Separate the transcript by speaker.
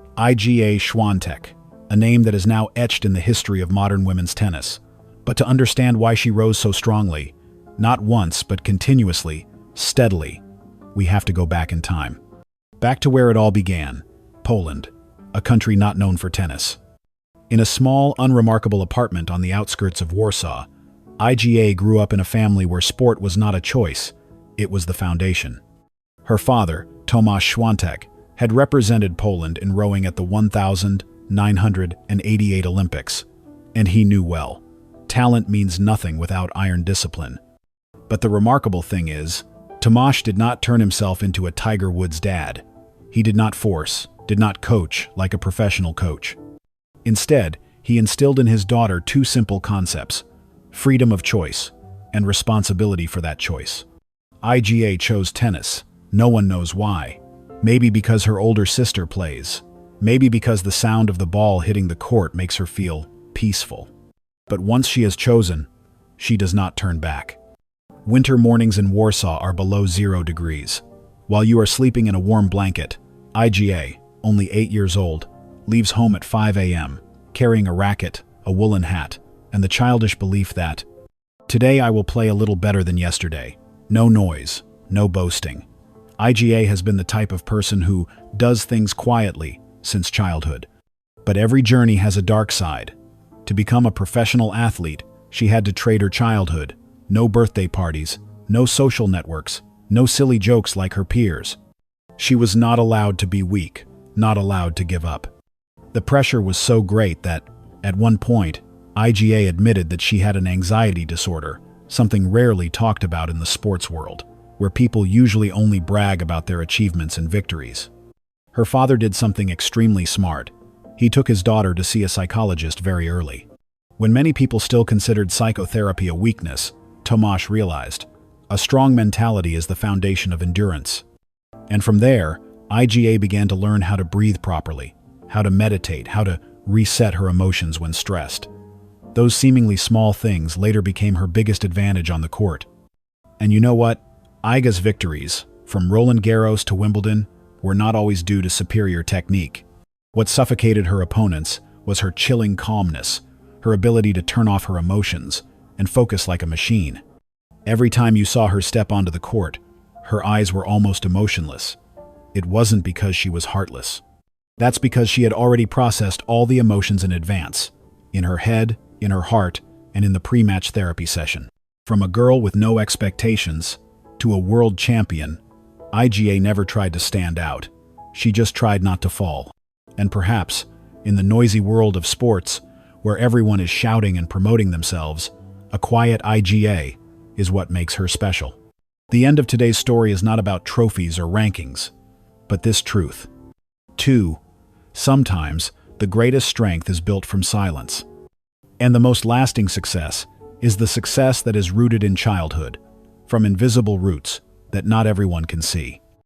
Speaker 1: Iga Swiatek, a name that is now etched in the history of modern women's tennis. But to understand why she rose so strongly, not once but continuously, steadily, we have to go back in time. Back to where it all began, Poland, a country not known for tennis. In a small, unremarkable apartment on the outskirts of Warsaw, Iga grew up in a family where sport was not a choice, it was the foundation. Her father, Tomasz Swiatek, had represented Poland in rowing at the 1988 Olympics, and he knew well, talent means nothing without iron discipline. But the remarkable thing is, Tomasz did not turn himself into a Tiger Woods dad. He did not force, did not coach like a professional coach. Instead, he instilled in his daughter two simple concepts: freedom of choice and responsibility for that choice. Iga chose tennis. No one knows why. Maybe because her older sister plays. Maybe because the sound of the ball hitting the court makes her feel peaceful. But once she has chosen, she does not turn back. Winter mornings in Warsaw are below 0 degrees. While you are sleeping in a warm blanket, Iga, only 8 years old, leaves home at 5 a.m., carrying a racket, a woolen hat, and the childish belief that, "Today I will play a little better than yesterday." No noise, no boasting. Iga has been the type of person who does things quietly since childhood. But every journey has a dark side. To become a professional athlete, she had to trade her childhood. No birthday parties, no social networks, no silly jokes like her peers. She was not allowed to be weak, not allowed to give up. The pressure was so great that, at one point, Iga admitted that she had an anxiety disorder, something rarely talked about in the sports world, where people usually only brag about their achievements and victories. Her father did something extremely smart. He took his daughter to see a psychologist very early. When many people still considered psychotherapy a weakness, Tomasz realized, a strong mentality is the foundation of endurance. And from there, Iga began to learn how to breathe properly, how to meditate, how to reset her emotions when stressed. Those seemingly small things later became her biggest advantage on the court. And you know what? Iga's victories, from Roland Garros to Wimbledon, were not always due to superior technique. What suffocated her opponents was her chilling calmness, her ability to turn off her emotions and focus like a machine. Every time you saw her step onto the court, her eyes were almost emotionless. It wasn't because she was heartless. That's because she had already processed all the emotions in advance, in her head, in her heart, and in the pre-match therapy session. From a girl with no expectations to a world champion, Iga never tried to stand out. She just tried not to fall. And perhaps, in the noisy world of sports, where everyone is shouting and promoting themselves, a quiet Iga is what makes her special. The end of today's story is not about trophies or rankings, but this truth. 2. Sometimes, the greatest strength is built from silence. And the most lasting success is the success that is rooted in childhood, from invisible roots that not everyone can see.